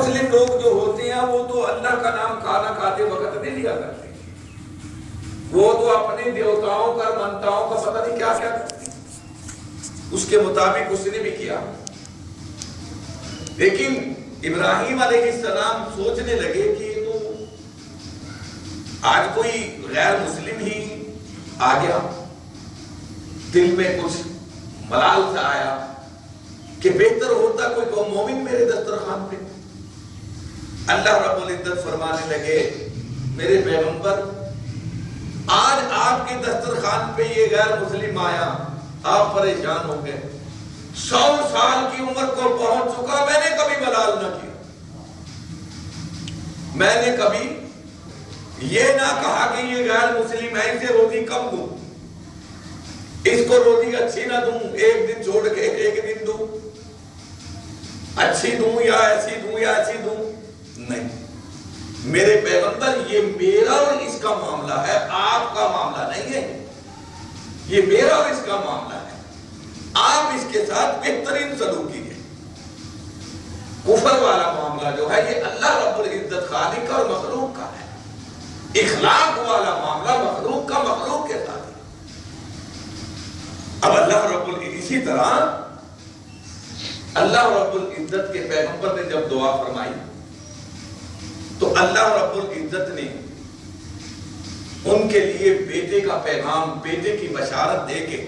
مسلم لوگ جو ہوتے ہیں وہ تو اللہ کا نام کھانا کھاتے وقت نہیں لیا کرتے، وہ تو اپنے دیوتاؤں کا منتاؤں کا پتہ نہیں کیا کیا کرتے، اس کے مطابق اس نے بھی کیا۔ لیکن ابراہیم علیہ السلام سوچنے لگے کہ یہ تو آج کوئی غیر مسلم ہی آ گیا، دل میں کچھ ملال سا آیا کہ بہتر ہوتا کوئی مومن میرے دسترخوان پہ۔ اللہ رب العزت فرمانے لگے میرے پیغمبر آج آپ کے دسترخوان پہ یہ غیر مسلم آیا، آپ پریشان ہو گئے، 100 سال کی عمر کو پہنچ چکا، میں نے کبھی ملال نہ کیا، میں نے کبھی یہ نہ کہا کہ یہ غیر مسلم ہے اسے روزی کم دوں، اس کو روزی اچھی نہ دوں، ایک دن چھوڑ کے ایک دن دوں، اچھی دوں یا ایسی دوں یا ایسی دوں، نہیں۔ میرے پیغمبر یہ میرا اور اس کا معاملہ ہے، آپ کا معاملہ نہیں ہے، یہ میرا اور اس کا معاملہ ہے، آپ اس کے ساتھ بہترین سلوک کیجیے۔ کفر والا معاملہ جو ہے یہ اللہ رب العزت خالق اور مخلوق کا ہے، اخلاق والا معاملہ مخلوق کا مخلوق کے ساتھ ہے۔ اب اللہ رب العزت اسی طرح اللہ رب العزت کے پیغمبر نے جب دعا فرمائی تو اللہ رب العزت نے ان کے لیے بیٹے کا پیغام، بیٹے کی بشارت دے کے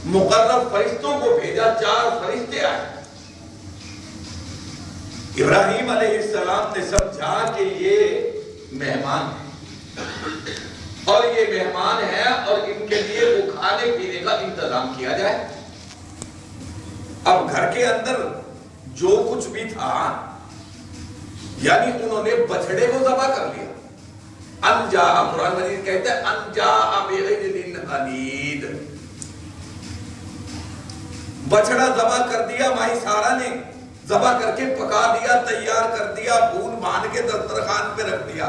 مقرب فرشتوں کو بھیجا، 4 فرشتے آئے۔ ابراہیم علیہ السلام نے سمجھا کہ یہ مہمان ہے اور یہ مہمان ہے اور ان کے لیے وہ کھانے پینے کا انتظام کیا جائے۔ اب گھر کے اندر جو کچھ بھی تھا یعنی انہوں نے بچڑے کو ذبح کر لیا، انجا، قرآن مجید کہتا ہے انجا بعجل حنید، بچڑا ذبح کر دیا، مائی سارا نے ذبح کر کے پکا دیا، تیار کر دیا، بھون بھان کے دسترخوان پہ رکھ دیا۔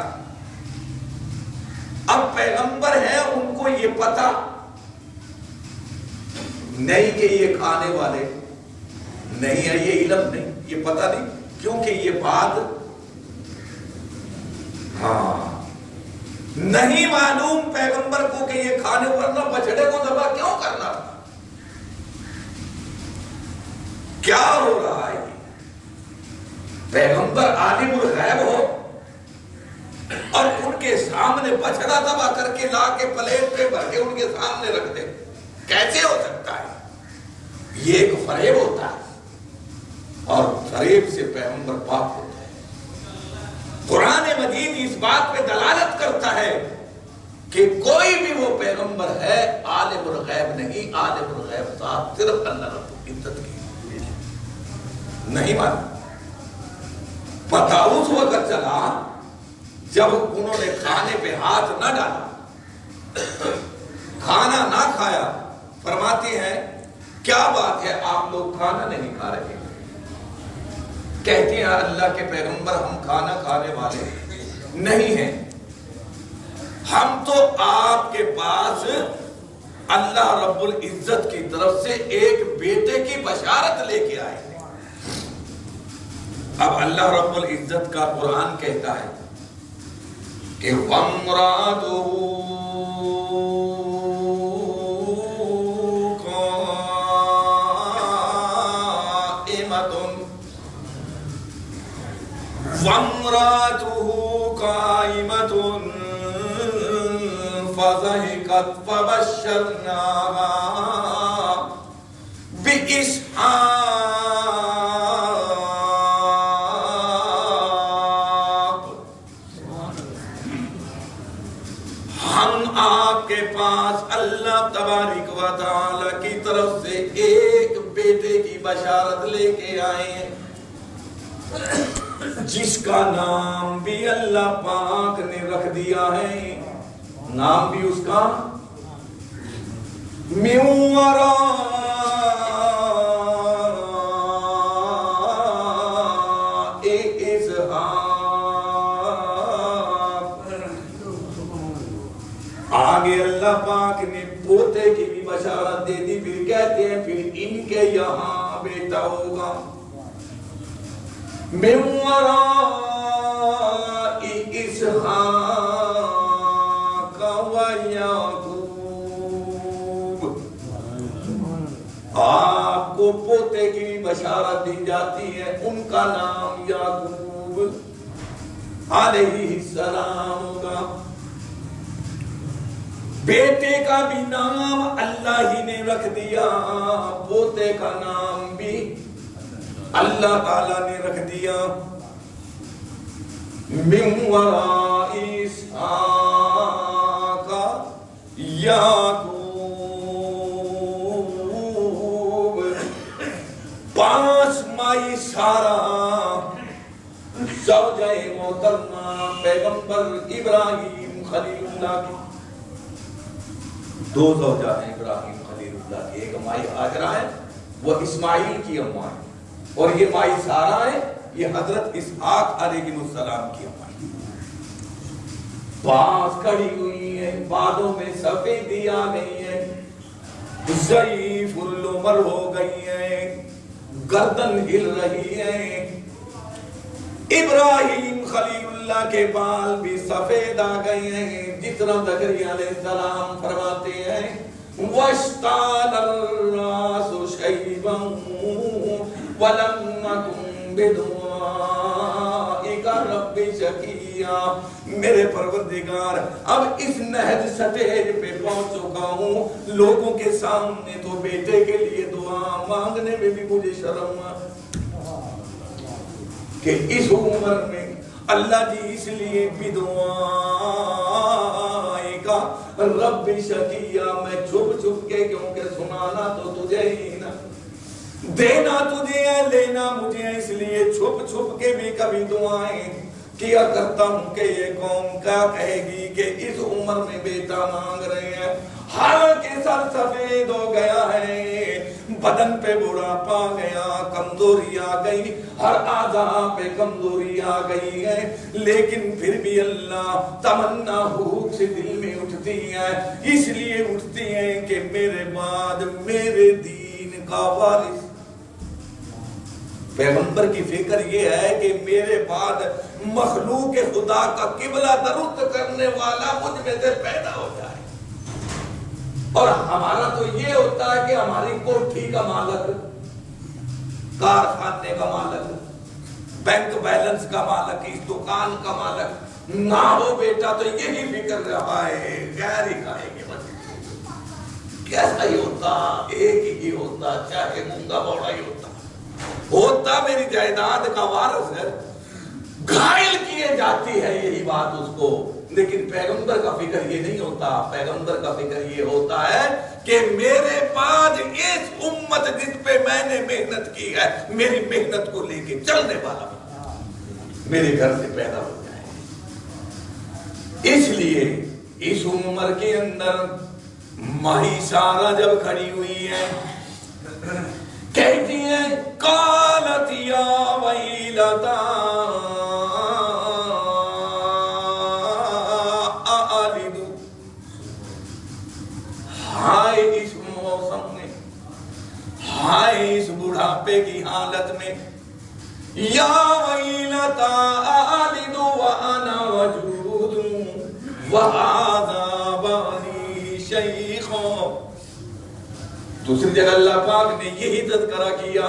اب پیغمبر ہیں، ان کو یہ پتا نہیں کہ یہ کھانے والے نہیں ہے، یہ علم نہیں، یہ پتا نہیں، کیونکہ یہ بات نہیں معلوم پیغمبر کو کہ یہ کھانے، ورنہ بچڑے کو ذبح کیوں کرنا تھا؟ کیا ہو رہا ہے؟ پیغمبر عالم الغیب ہو اور ان کے سامنے بچڑا ذبح کر کے لا کے پلیٹ پہ بھر کے ان کے سامنے رکھ دے، کیسے ہو سکتا ہے؟ یہ ایک فریب ہوتا ہے اور فریب سے پیغمبر پاک ہوتا ہے۔ قرآن مجید اس بات پہ دلالت کرتا ہے کہ کوئی بھی وہ پیغمبر ہے عالم الغیب نہیں، عالم الغیب صاحب صرف اللہ رب العزت کی نہیں مانا۔ پتہ اس وقت چلا جب انہوں نے کھانے پہ ہاتھ نہ ڈالا، کھانا نہ کھایا۔ فرماتے ہیں کیا بات ہے آپ لوگ کھانا نہیں کھا رہے؟ کہتے ہیں اللہ کے پیغمبر ہم کھانا کھانے والے نہیں ہیں، ہم تو آپ کے پاس اللہ رب العزت کی طرف سے ایک بیٹے کی بشارت لے کے آئے ہیں۔ اب اللہ رب العزت کا قرآن کہتا ہے کہ وَامْرَأَتُهُ قَائِمَةٌ فَضَحِكَتْ فَبَشَّرْنَاهَا بِإِسْحَاقَ۔ ہم آپ کے پاس اللہ تبارک و تعالی کی طرف سے ایک بیٹے کی بشارت لے کے آئے ہیں جس کا نام بھی اللہ پاک نے رکھ دیا ہے، نام بھی اس کا من وراء اسحاق۔ آگے اللہ پاک نے پوتے کی بھی بشارت دے دی، پھر کہتے ہیں پھر ان کے یہاں بیٹا ہوگا۔ من وراء اسحاق ویعقوب، آپ کو پوتے کی بشارت دی جاتی ہے، ان کا نام یعقوب علیہ السلام ہوگا۔ بیٹے کا بھی نام اللہ ہی نے رکھ دیا، پوتے کا نام بھی اللہ تعالیٰ نے رکھ دیا۔ من وراء اسحاق یعقوب، 5 مائی سارہ زوجہ محترمہ پیغمبر ابراہیم خلیل اللہ کی، 2 زوجہ ہیں ابراہیم خلیل اللہ کی، ایک مائی ہاجرہ ہے وہ اسماعیل کی اماں ہے، اور یہ مائی سارہ ہے یہ حضرت اسحاق علیہ السلام کی اماں ہے۔ 5 کھڑی ہوئی ہیں، بادوں میں سفیدی آ گئی ہے، ضعیف العمر ہو گئی ہے، گردن ہل رہی ہے۔ ابراہیم خلیل اللہ کے بال بھی سفید آ گئے ہیں، جس طرح زکریا علیہ السلام فرماتے ہیں وَاشْتَعَلَ الرَّاسُ شَيْبًا وَلَمْ نَكُنْ بِدُعَائِكَ رَبِّ شَقِيًّا۔ میرے پروردگار اب اس نہج سٹیج پہ پہنچ چکا ہوں، لوگوں کے سامنے تو بیٹے کے لیے دعا مانگنے میں بھی مجھے شرم کہ اس عمر میں اللہ جی اس لیے بدعائکا رب شقیہ، میں چھپ چھپ کے، کیونکہ سنانا تو تجھے ہی نا، دینا تجھے ہے، لینا مجھے ہے، اس لیے چھپ چھپ کے بھی کبھی دعائیں کیا کرتا ہوں کہ یہ قوم کیا کہے گی کہ اس عمر میں بیٹا مانگ رہے ہیں۔ حالانکہ سر سفید ہو گیا ہے، بدن پہ بڑھاپا آ گیا، کمزوری آ گئی، ہر اعضاء پہ کمزوری آ گئی ہے، لیکن پھر بھی اللہ تمنا بھوک سے دل میں اٹھتی ہے، اس لیے اٹھتی ہیں کہ میرے بعد میرے دین کا وارث۔ پیغمبر کی فکر یہ ہے کہ میرے بعد مخلوق خدا کا قبلہ درست کرنے والا مجھ میں سے پیدا ہو جائے، اور ہمارا تو یہ ہوتا ہے کہ ہماری کوٹھی کا مالک، کارخانے کا مالک، بینک بیلنس کا مالک، اس دکان کا مالک نہ ہو بیٹا تو یہی فکر رہا ہے غیر ہی کھائیں گے بس۔ کیسا ہی ہوتا، ایک ہی ہوتا، چاہے مونگا بوڑا ہی ہوتا میری جائیداد کا وارث ہے، گھائل کیے جاتی ہے یہی بات اس کو۔ لیکن پیغمبر کا فکر یہ نہیں ہوتا، پیغمبر کا فکر یہ ہوتا ہے کہ میرے بعد اس امت جس پہ میں نے محنت کی ہے، میری محنت کو لے کے چلنے والا میرے گھر سے پیدا ہو جائے۔ اس لیے اس عمر کے اندر ماہی سارہ جب کھڑی ہوئی ہے، کہتی ہیں قالت یا ویلتا اعلد، ہائے اس موسم میں، ہائے اس بڑھاپے کی حالت میں، یا ویلتا اعلد وانا وجود وہذا بانی شیخا۔ دوسری جگہ اللہ پاک نے یہی تذکرہ کیا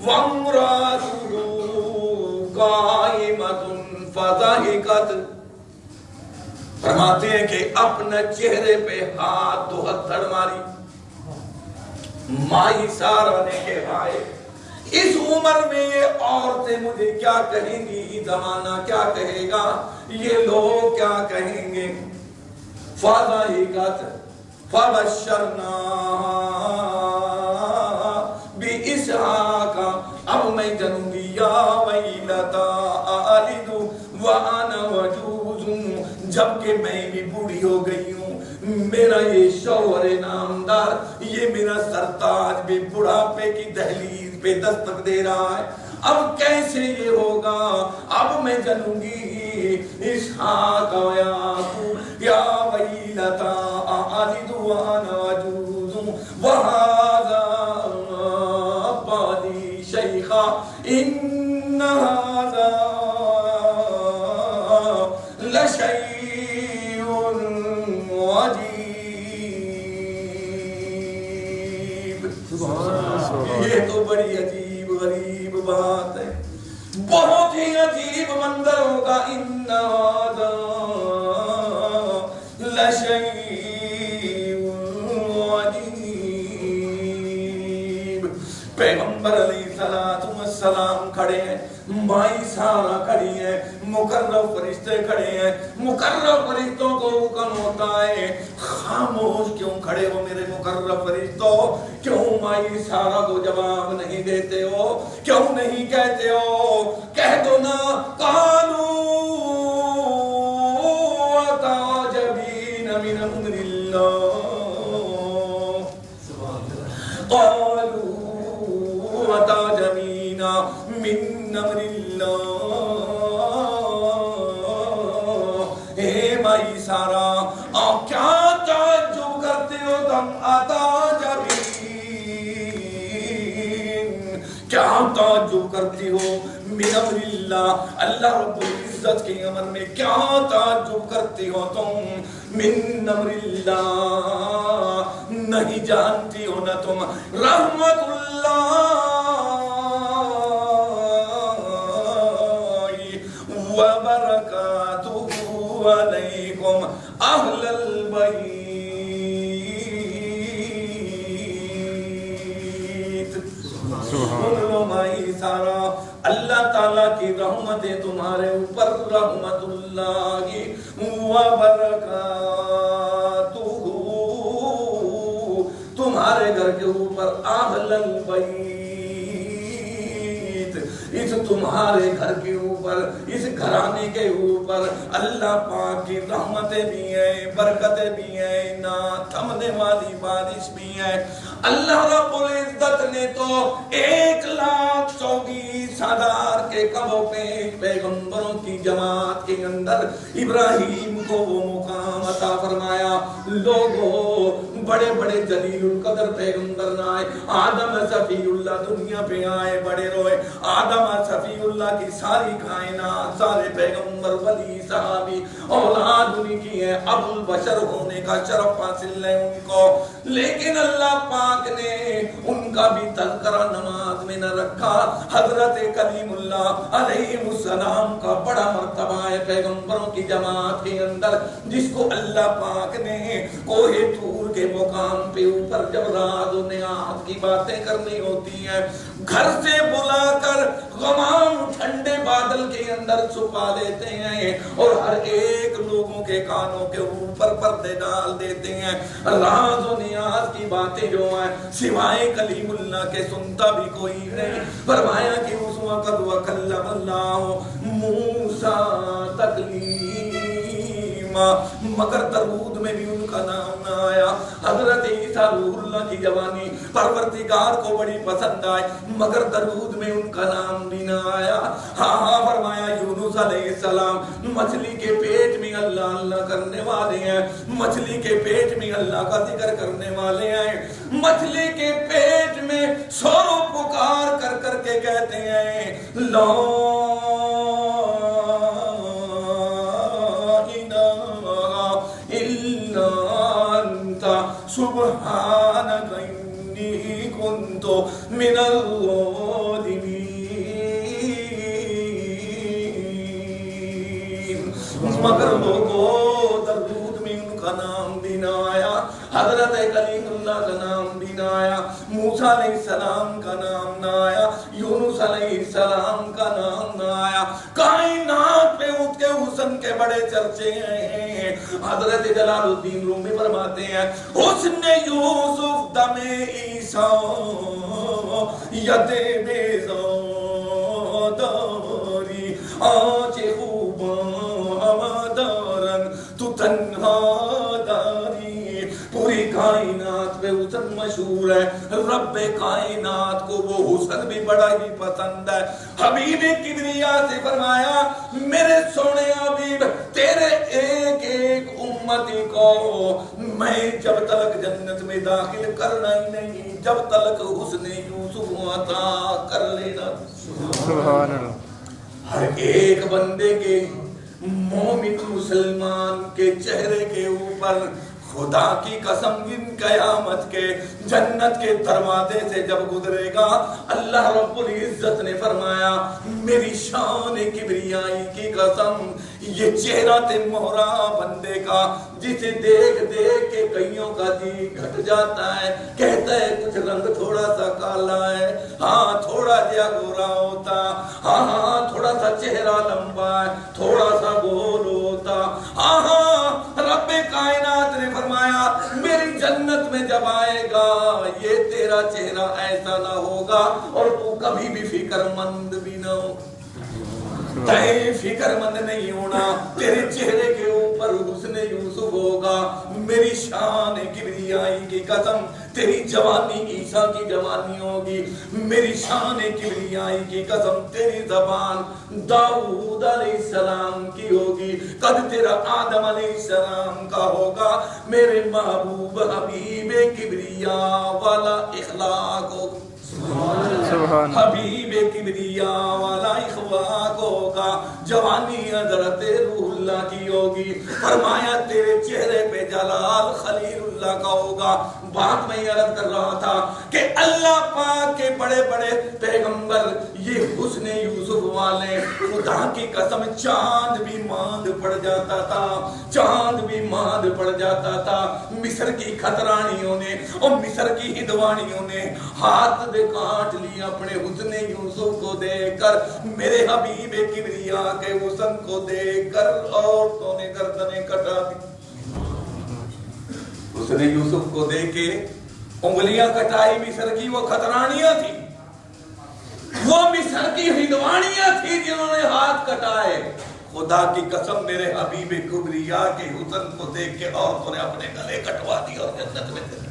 وَامْرَأَتُهُ قَائِمَةٌ فَضَحِكَتْ، فرماتے ہیں کہ اپنے چہرے پہ ہاتھ دو ہتھڑ ماری۔ مائی سارہ نے کہا ہے اس عمر میں یہ عورتیں مجھے کیا کہیں گی، زمانہ کیا کہے گا، یہ لوگ کیا کہیں گے۔ فَضَحِكَتْ فَبَشَّرْنَاهَا بِإِسْحَاقَ، اب میں جنوں گی یا ویلتا اعلد وانا وجوز، جبکہ میں بھی بوڑھی ہو گئی ہوں، میرا یہ شوہر نامدار، یہ میرا سرتاج بھی بڑھاپے کی دہلیز پہ دستک دے رہا ہے، اب کیسے یہ ہوگا، اب میں جنوں گی اسحاق و یعقوب، یا ویلتا اعلد وانا وجوز وہذا بانی شیخا ان هذا لشيء عجيب. یہ تو بڑی عجیب غریب بات ہے، بہت ہی عجیب منظر ہوگا. ان هذا لشيء عجيب. پیغمبر علیہ السلام کھڑے ہیں، مائی سارا کھڑی ہے، مقرب فرشتے کھڑے ہیں. مقرب فرشتوں کو حکم ہوتا ہے خاموش کیوں کھڑے ہو میرے مقرب فرشتوں؟ کیوں مائی سارا کو جواب نہیں دیتے ہو؟ کیوں نہیں کہتے ہو؟ کہہ دو نا. قالوا تعجبین من امر اللہ. قالوا تعجبین من امر اللہ. اے مائی سارا کیا تعجب کرتے ہو تم؟ تعجبین کیا تعجب کرتی ہو؟ من امر اللہ، اللہ رب العزت کے امر میں کیا تعجب کرتی ہو تم؟ من امر اللہ، نہیں جانتی ہو نا تم رحمت اللہ وبرکاتہ علیکم اہل البیت. مائی سارا اللہ تعالیٰ کی رحمتیں تمہارے اوپر، رحمت اللہ وبرکاتہ تمہارے گھر کے اوپر، اہل البیت اس تمہارے گھر کے اوپر، اس گھرانے کے اوپر اللہ پاک کی رحمتیں بھی ہیں، برکتیں بھی ہیں، نہ تھمنے والی بارش بھی ہے. اللہ رب العزت نے تو 1,24,000 کے کم و پیش پیغمبروں کی جماعت کے اندر ابراہیم کو وہ مقام عطا فرمایا. لوگوں بڑے بڑے جلیل القدر پیغمبر نہ آئے. آدم صفی اللہ دنیا پہ آئے، بڑے روئے. آدم صفی اللہ کی ساری کائنات، سارے پیغمبر ولی صحابی اولاد انہی کی ہے، ابو البشر ہونے کا شرف حاصل ہے ان کو. لیکن اللہ پاک نے ان کا بھی تذکرہ نماز میں نہ رکھا. حضرت کلیم اللہ علیہ السلام کا بڑا مرتبہ ہے پیغمبروں کی جماعت کے اندر، جس کو اللہ پاک نے کوہ طور کے مقام پہ اوپر جب راز و نیاز کی باتیں کرنی ہوتی ہیں، گھر سے بلا کر غمام ٹھنڈے بادل کے اندر چھپا دیتے ہیں اور ہر ایک لوگوں کے کانوں کے اوپر پردے ڈال دیتے ہیں. راز و نیاز کی باتیں جو ہیں سوائے کلیم اللہ کے سنتا بھی کوئی نہیں. فرمایا کہ اس وقت وکلم اللہ موسیٰ تکلیما، مگر درود میں بھی ان کا نام نہ آیا. حضرت عیسیٰ روح اللہ کی جوانی پروردگار کو بڑی پسند آئی، مگر درود میں ان کا نام بھی نہ آیا. ہاں فرمایا یونس علیہ السلام مچھلی کے پیٹ میں اللہ اللہ کرنے والے ہیں، مچھلی کے پیٹ میں اللہ کا ذکر کرنے والے ہیں. مچھلی کے پیٹ میں سورو پکار کر کر کے کہتے ہیں لا سبحانک انی کنت من الظالمین. مگر لوگوں درود میں ان کا نام بھی نہ آیا، حضرت کلیم اللہ کا نام بھی نہ آیا، موسیٰ علیہ السلام کا نام نہ آیا، یونس علیہ السلام کا نام نہ آیا. کائنات پہ اس کے حسن کے بڑے چرچے ہیں. حضرت جلال الدین رومی فرماتے ہیں حسن یوسف دم عیسیٰ ید بیزاداری آج خوباں دارن تو تنہا داری. پوری کائنات پہ حسن مشہور ہے، رب کائنات کو وہ حسن بھی بڑا ہی پسند ہے. حبیب کبریا سے فرمایا میرے سونے حبیب تیرے ایک ایک امتی کو میں جب تلک جنت میں داخل کرنا ہی نہیں جب تلک حسن یوسف عطا کر لینا. سبحان اللہ. ہر ایک بندے کے مومن مسلمان کے چہرے کے اوپر خدا کی قسم ان قیامت کے جنت کے دروازے سے جب گزرے گا، اللہ رب العزت نے فرمایا میری شان کبریائی کی قسم، یہ چہرہ تے مہرا بندے کا جسے دیکھ دیکھ کے کئیوں کا جی گھٹ جاتا ہے، کہتا ہے کچھ رنگ تھوڑا سا کالا ہے، ہاں تھوڑا جیا گورا ہوتا، ہاں تھوڑا سا چہرہ لمبا ہے، تھوڑا سا گول ہوتا، ہاں رب کائنات نے فرمایا میری جنت میں جب آئے گا یہ تیرا چہرہ ایسا نہ ہوگا اور تو کبھی بھی فکر مند بھی نہ ہو، تیرے فکر مند نہیں ہونا، تیرے چہرے کے اوپر حسن یوسف ہوگا، میری شان کبریائی کی قسم تیری جوانی عیسیٰ کی جوانی ہوگی، میری شان کبریائی کی قسم تیری زبان داؤد علیہ السلام کی ہوگی، قد تیرا آدم علیہ السلام کا ہوگا، میرے محبوب حبیب کبریا والا اخلاق ہوگا، حبیب کبریا والا اخلاق ہوگا، جوانی حضرت روح اللہ کی ہوگی، فرمایا تیرے چہرے پہ جلال خلیل اللہ کا ہوگا۔ بات میں عرض کر رہا تھا کہ اللہ پاک کے بڑے بڑے پیغمبر یہ حسن یوسف والے، خدا کی قسم چاند بھی ماند پڑ جاتا تھا، چاند بھی ماند پڑ جاتا تھا، مصر کی کھترانیوں نے اور مصر کی ہندوانیوں نے ہاتھ دے کاٹ لیا اپنے حسن یوسف کو دیکھ کر، میرے حبیب کبریا کے حسن کو دیکھ کر عورتوں نے گردنیں کٹا دی، حسن یوسف کو دیکھ کے انگلیاں کٹائی، مصر کی وہ کھترانیاں تھی، وہ مصر کی ہندوانیاں تھی جنہوں نے ہاتھ کٹائے، خدا کی قسم میرے حبیب کبریا کے حسن کو دیکھ کے عورتوں نے اپنے گلے کٹوا دی اور جنت میں چلی،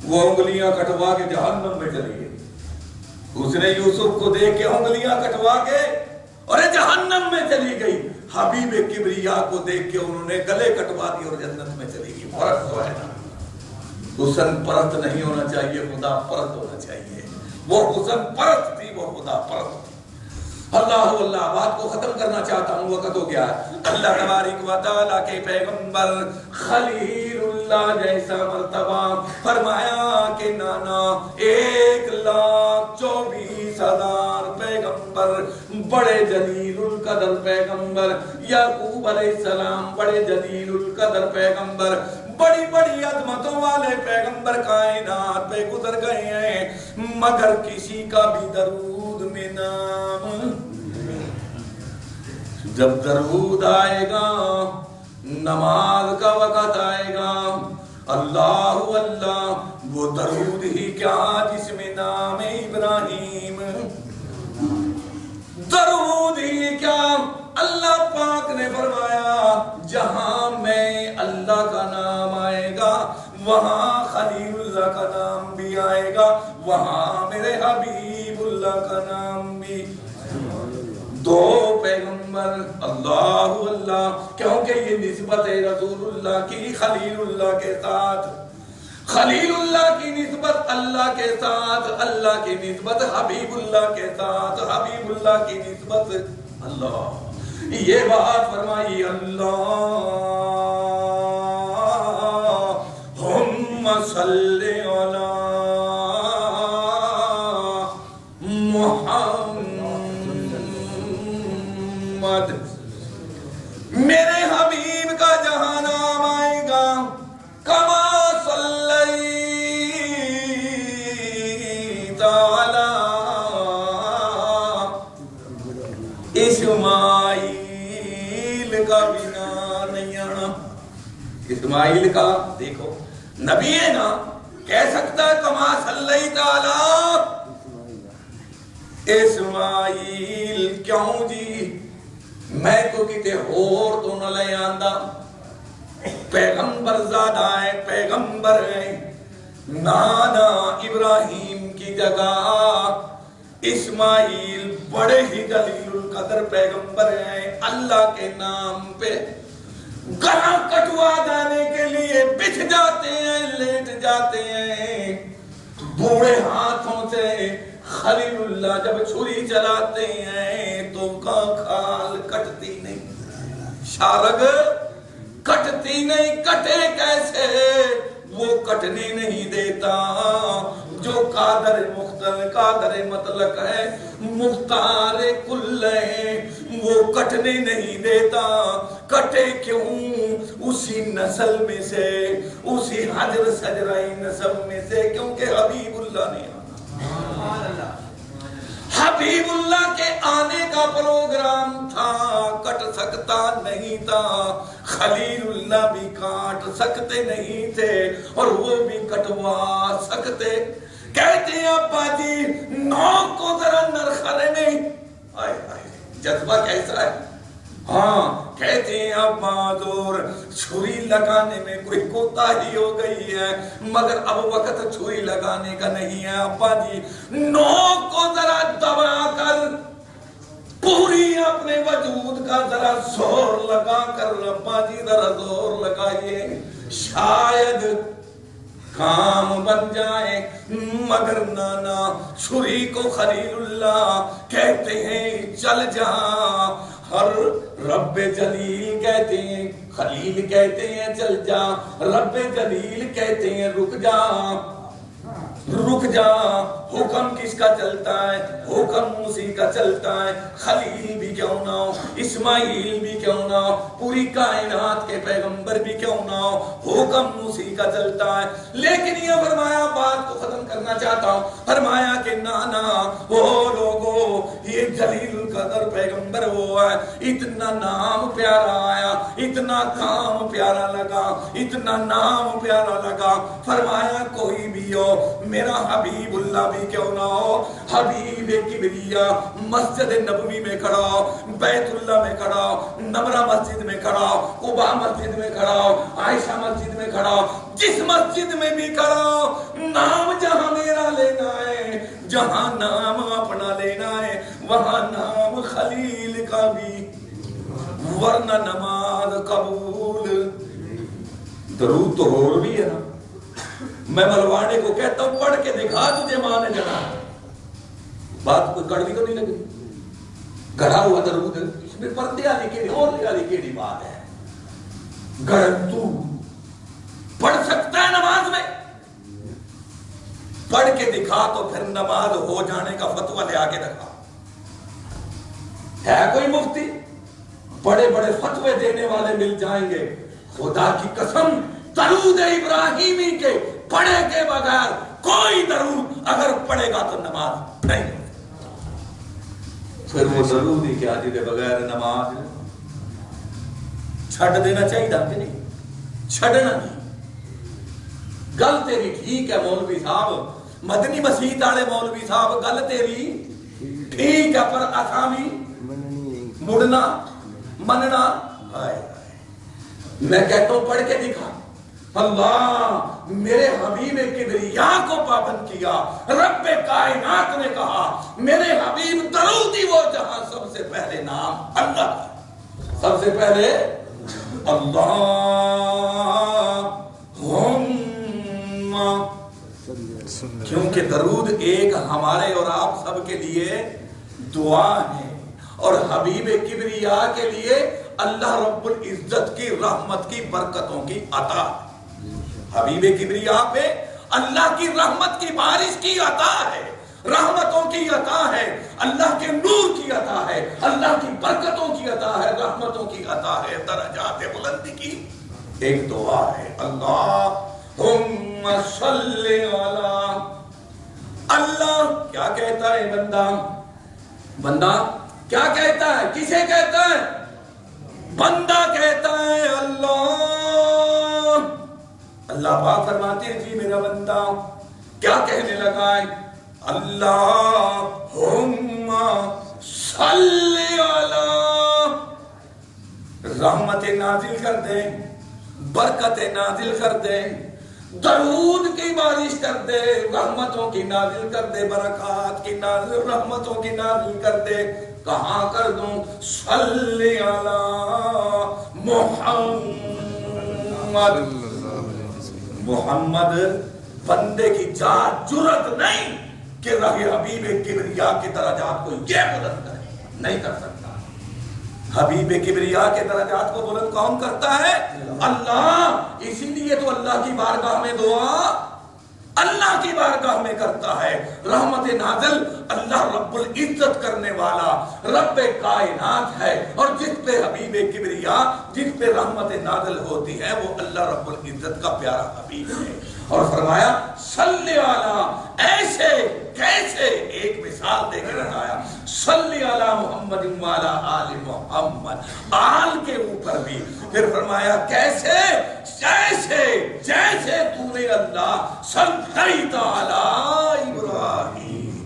وہ انگلیاں کٹوا کے جہنم میں چلی گئی، حسن یوسف کو دیکھ کے انگلیاں کٹوا کے اور جہنم میں چلی گئی، حبیب کبریا کو دیکھ کے انہوں نے گلے کٹوا دی اور جنت میں چلی گئی۔ فرق تو ہے نا، حسن پرست نہیں ہونا چاہیے، خدا پرست ہونا چاہیے، وہ حسن پرست تھی، وہ خدا پرست تھی۔ اللہ بات کو ختم کرنا چاہتا ہوں، وقت ہو گیا ہے۔ اللہ تبارک و تعالیٰ کے پیغمبر خلیل اللہ جیسا مرتبہ، فرمایا کہ نانا 1,24,000 پیغمبر، بڑے جلیل القدر پیغمبر، یعقوب علیہ السلام بڑے جلیل القدر پیغمبر، بڑی بڑی عظمتوں والے پیغمبر کائنات پہ گزر گئے ہیں، مگر کسی کا بھی درود میں نام، جب درود آئے گا نماز کا وقت آئے گا، اللہ اللہ وہ درود ہی کیا جس میں نام ابراہیم، درود ہی کیا، اللہ پاک نے فرمایا جہاں میں اللہ کا نام آئے گا وہاں خلیل اللہ کا نام بھی آئے گا، وہاں میرے حبیب اللہ کا نام بھی، دو پیغمبر اللہ اللہ، کیونکہ یہ نسبت ہے رسول اللہ کی خلیل اللہ کے ساتھ، خلیل اللہ کی نسبت اللہ کے ساتھ، اللہ کی نسبت حبیب اللہ کے ساتھ، حبیب اللہ کی نسبت اللہ، یہ بات فرمائی اللہم صلی علی محمد، میرے حبیب کا جہاں نام آئے گا کما صلیت علی اسماعیل کا بنا نہیں آنا، اسماعیل کا دیکھو نبی ہے نا، کہہ سکتا ہے کما صلیت علی اسماعیل، کیوں جی میں کو کتے ہور تو نہ لے آندہ، پیغمبر زادہ ہے، پیغمبر ہے، نانا ابراہیم کی جگہ اسماعیل بڑے ہی جلیل القدر پیغمبر ہیں، اللہ کے نام پہ گلا کٹوا جانے کے لیے بچھ جاتے ہیں، لیٹ جاتے ہیں، بوڑھے ہاتھوں سے خلیل اللہ جب چھری چلاتے ہیں تو کا کھال کٹ کٹتی نہیں، شارگ کٹتی نہیں، کٹے کیسے وہ کٹنے نہیں دیتا، جو قادر مختل قادر مطلق ہے مختار کل ہے وہ کٹنے نہیں دیتا۔ کٹے کیوں؟ اسی نسل میں سے، اسی حجر سجرہ نسب میں سے، کیونکہ حبیب اللہ نے آنا، حبیب اللہ کے آنے کا پروگرام تھا، کٹ سکتا نہیں تھا۔ خلیل اللہ بھی کاٹ سکتے نہیں تھے اور وہ بھی کٹوا سکتے۔ کہتے ہیں ابا جی نوک کو ذرا نرخرے نہیں، آئے آئے جذبہ کیسا ہے۔ ہاں کہتے ہیں اب معذور چھری لگانے میں کوئی کوتاہی ہو گئی ہے، مگر اب وقت چھری لگانے کا نہیں ہے ابا جی، نوک کو ذرا دبا کر پوری اپنے وجود کا ذرا زور لگا کر ابا جی ذرا زور لگائیے، شاید کام بن جائے۔ مگر نانا چھری کو خلیل اللہ کہتے ہیں چل جا، ہر رب جلیل کہتے ہیں خلیل کہتے ہیں چل جا، رب جلیل کہتے ہیں رک جا رک جا۔ حکم کس کا چلتا ہے؟ حکم اسی کا چلتا ہے، خلیل بھی کیوں نہ ہو، اسماعیل بھی کیوں نہ ہو، پوری کائنات کے پیغمبر بھی کیوں نہ ہو، حکم اسی کا چلتا ہے۔ لیکن یہ فرمایا، بات کو ختم کرنا چاہتا ہوں، فرمایا کہ نانا وہ لوگوں یہ جلیل القدر پیغمبر ہوا ہے، اتنا نام پیارا آیا، اتنا کام پیارا لگا، اتنا نام پیارا لگا، فرمایا کوئی بھی ہو میرا حبیب اللہ بھی کیوں نہ ہو، حبیب کبریا مسجد نبوی میں کھڑا ہو، بیت اللہ میں کھڑا ہو، نمرہ مسجد میں کھڑا ہو، قباء مسجد میں کھڑا ہو، عائشہ مسجد میں کھڑا ہو، جس مسجد میں بھی کھڑا ہو، نام جہاں میرا لینا ہے، جہاں نام اپنا لینا ہے، وہاں نام خلیل کا بھی، ورنہ نماز قبول۔ درود تو ہو بھی ہے نا، میں ملوانے کو کہتا ہوں پڑھ کے دکھا تجھے ماں نے جنا، بات کوئی کڑوی تو نہیں لگی، گڑھا ہوا درود ہے، اس میں پردے والی کیڑی اور والی کیڑی بات ہے، گڑھ تو پڑھ سکتا ہے نماز میں، پڑھ کے دکھا تو پھر نماز ہو جانے کا فتویٰ لے آگے دکھا۔ ہے کوئی مفتی؟ بڑے بڑے فتوے دینے والے مل جائیں گے، خدا کی قسم درود ابراہیمی کے پڑھے کے بغیر کوئی درود اگر پڑھے گا تو نماز نہیں، پھر وہ درود ہی کیا جدے بغیر نماز چھڑ دینا چاہیے تھا کہ نہیں، چھڑنا نہیں۔ گل تیری ٹھیک ہے مولوی صاحب، مدنی مسجد والے مولوی صاحب گل تیری ٹھیک ہے، پر اسامی مڑنا مننا آئے۔ میں کہتا ہوں پڑھ کے دکھا، اللہ میرے حبیب کبریا کو پابند کیا، رب کائنات نے کہا میرے حبیب درودی وہ جہاں سب سے پہلے نام اللہ، سب سے پہلے کیونکہ درود ایک ہمارے اور آپ سب کے لیے دعا ہے، اور حبیب کبریا کے لیے اللہ رب العزت کی رحمت کی برکتوں کی عطا، حبیب کبریا پہ اللہ کی رحمت کی بارش کی عطا ہے، رحمتوں کی عطا ہے، اللہ کے نور کی عطا ہے، اللہ کی برکتوں کی عطا ہے، رحمتوں کی عطا ہے، درجات بلندی کی ایک دعا ہے، اللہم صلی علی۔ اللہ کیا کہتا ہے بندہ؟ بندہ کیا کہتا ہے؟ کسے کہتا ہے؟ بندہ کہتا ہے اللہ۔ اللہ پاک فرماتے ہیں جی میرا بندہ کیا کہنے لگا ہے؟ اللہم صلی علی، رحمت نازل کر دیں، برکت نازل کر دیں، درود کی بارش کر دے، رحمتوں کی نازل کر دے، برکات کی نازل، رحمتوں کی نازل کر دے۔ کہاں کر دوں؟ صلی علی محمد۔ محمد بندے کی جرأت نہیں کہ رہے حبیب کبریا کی درجات کو یہ بلند کرے، نہیں کر سکتا۔ حبیب کبریا کے درجات کو بلند کون کرتا ہے؟ اللہ. اسی لیے تو اللہ کی بارگاہ میں دعا اللہ کی بارگاہ میں کرتا ہے. رحمت نازل اللہ رب العزت کرنے والا رب کائنات ہے، اور جس پہ حبیب کبریا، جس پہ رحمت نازل ہوتی ہے، وہ اللہ رب العزت کا پیارا حبیب ہے. اور فرمایا صلی علی، ایسے کیسے؟ ایک مثال دے کر بتایا، صلی علی محمد وعلی آل محمد، آل کے اوپر بھی. پھر فرمایا کیسے؟ جیسے تو نے اللہ صلیت علی ابراہیم،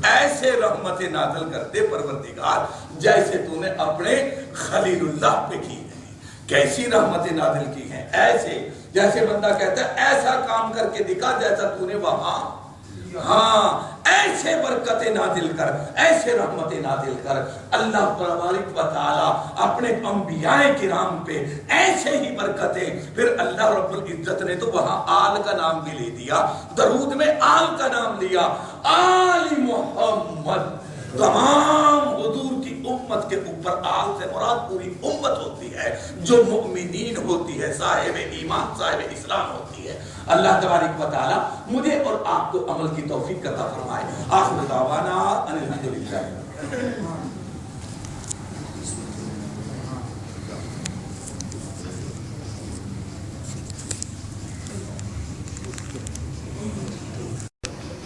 ایسے رحمت نازل کرتے پروردگار جیسے تو نے اپنے خلیل اللہ پہ کی ہے. کیسی رحمت نازل کی ہیں؟ ایسے جیسے بندہ کہتا ہے ایسا کام کر کے دکھا جیسا تو نے وہاں، ہاں ایسے برکتیں نازل کر، ایسے رحمتیں نازل کر. اللہ تبارک و تعالی اپنے انبیاء کرام پہ ایسے ہی برکتیں. پھر اللہ رب العزت نے تو وہاں آل کا نام بھی لے دیا، درود میں آل کا نام لیا، آل محمد. تمام حضور کی امت کے اوپر آل سے مراد پوری امت ہوتی ہے جو مؤمنین ہوتی ہے، صاحب ایمان، صاحب اسلام ہوتی ہے. اللہ تبارک و تعالی مجھے اور آپ کو عمل کی توفیق عطا فرمائے. آخر دعوانا ان الحمدللہ.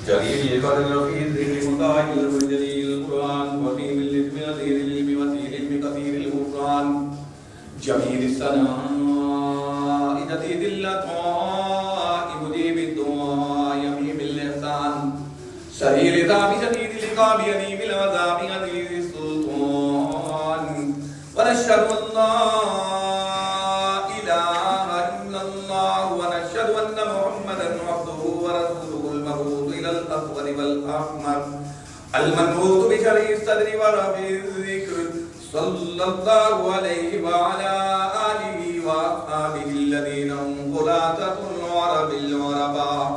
جليل القدر في الذكر متعجل والجليل القرآن وفي بالاسم نذير العلم وسيل العلم كثير الغفران جميل الثناء جديد اللطاء مجيب الدعاء يميم الإحسان سريع العذاب شديد العقاب يليم العذاب عزيز السلطان ونشهد أن لا إله إلا الله ونشهد أن محمدا عبده ورسوله المبعوث إلى الأكبر والأحمر المنبوذ بشرع الصدر ورفع الذكر صلى الله عليه وعلى آله وأصحابه الذين هم خلاصة العرب العرباء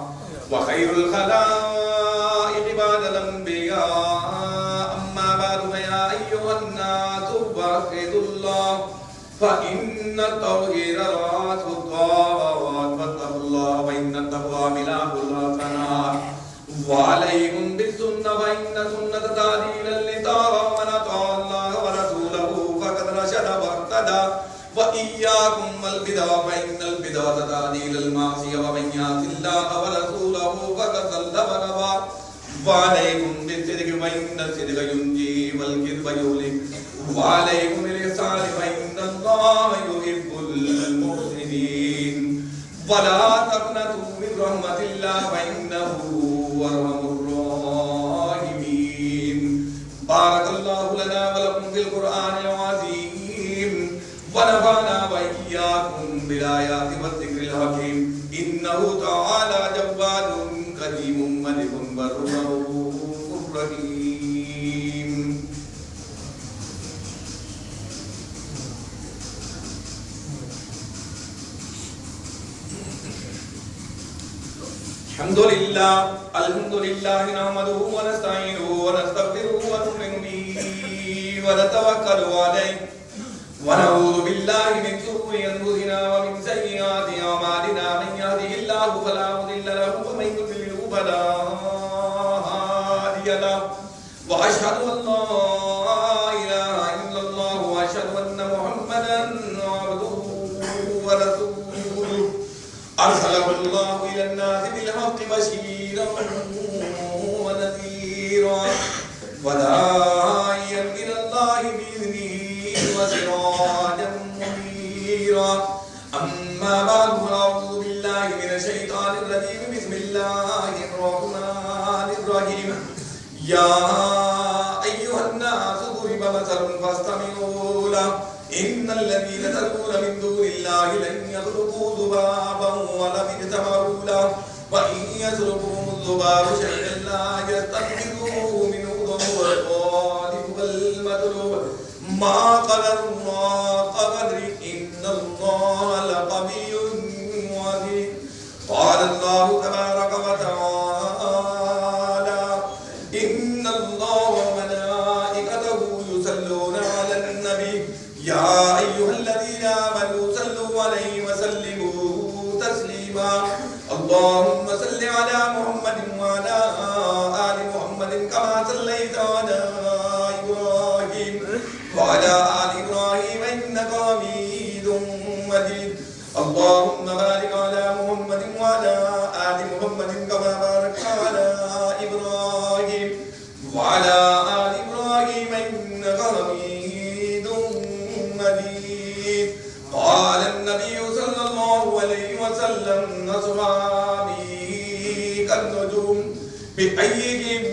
وخير الخلائق بعد الأنبياء. أما بعد فيا أيها الناس وحدوا الله فإن التوحيد رأس الطاعات فاتقوا الله فإن التقوى ملاك الحسنات وعليكم بالسنة فإن سنة تهدي إلى الطاعة ومن أطاع الله ورسوله فقد رشد واهتدى وإياكم والبدع فإن البدع تهدي إلى المعصية ومن يعص الله ورسوله فقد ضل وغوى وعليكم بالصدق فإن الصدق ينجي والكذب يهلك وعليكم بالإحسان فإن الله يحب المحسنين ولا تقنطوا من رحمة الله فإنه هو أرحم الراحمين. بارك الله لنا ولكم في القرآن العظيم ونفعنا وإياكم بالآيات والذكر الحكيم. إنه تعالى جواد كريم ملك بر رؤوف رحيم. الحمد لله نحمده ونستعينه ونستغفره ونؤمن به ونتوكل عليه ونعوذ بالله من شرور أنفسنا ومن سيئات أعمالنا. من يهده الله فلا مضل له ومن يضلل فلا هادي له وأشهد أن لا إله إلا الله وأشهد أن محمدا عبده ورسوله أرسله الله إلى الناس بالحق بشيرا ونذيرا وداعيا إلى الله بإذنه وسراجا منيرا. أما بعد فأعوذ بالله من الشيطان الرجيم. بسم الله الرحمن الرحيم. يا أيها الناس ضرب مثل فاستمعوا له إن الذين تدعون من دون الله لن يخلقوا ذبابا ولم اجتمعوا له وإن يسلبهم الذباب شيئا لا يستنقذوه منه وهو الغالب والمغلوب ما قدر الله قدره إن الله لقوي عزيز. قال الله تبارك وتعالى إن الله وملائكته يصلون على النبي اللهم صل على محمد وعلى آل محمد كما صليت على إبراهيم وعلى آل إبراهيم إنك حميد مجيد اللهم بارك على محمد وعلى آل محمد كما باركت على إبراهيم وعلى آل إبراهيم إنك حميد مجيد قال النبي صلى الله عليه وسلم أصحابي كالنجوم بأيهم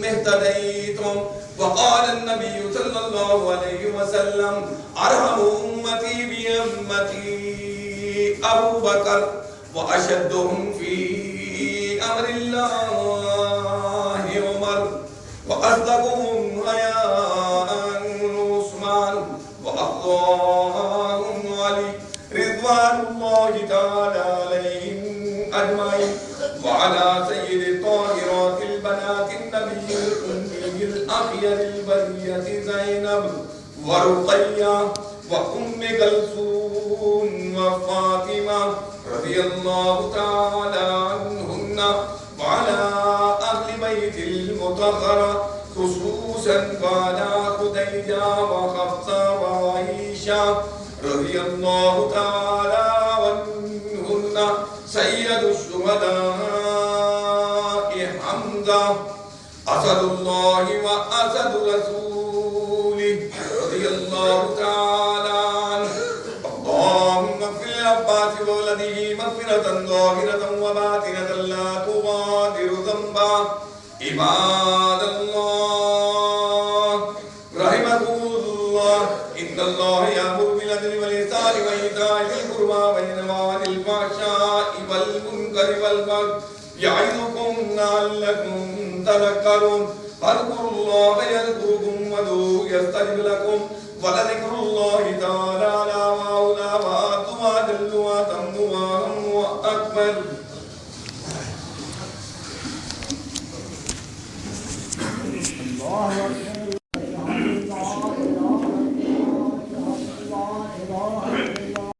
اهتديتم وقال النبي صلى الله عليه وسلم أرحم أمتي بأمتي أبو بكر وأشدهم في أمر الله عمر وأصدقهم حياء عثمان وأفضلهم علي رضوان الله تعالى عليهم أجمعين وعلى سيد الطاهرات البنات النبي الأمي الأخير البرية زينب ورقية وأم كلثوم وفاطمة رضي الله تعالى عنهن وعلى أهل بيت المطهرة خصوصا وعلى خديجة وحفصة وعائشة رضي الله تعالى عنهن سيد الشهداء حمزة أسد الله وأسد رسوله رضي الله تعالى عنه اللهم اغفر لعباس وولده مغفرة ظاهرة وباطنة لا تغادر ذنبا عباد الله رحمكم الله إن الله يأمر بالعدل والإحسان وإيتاء ذي القربى وينهى عن الفحشاء والمنكر والبغي يعظكم لعلكم تذكرون فاذكروا الله يذكركم وادعوه يستجب لكم ولذكر الله تعالى أعلى وأولى وأعظم وأجل وأتم وأهم وأكمل. الله أكبر.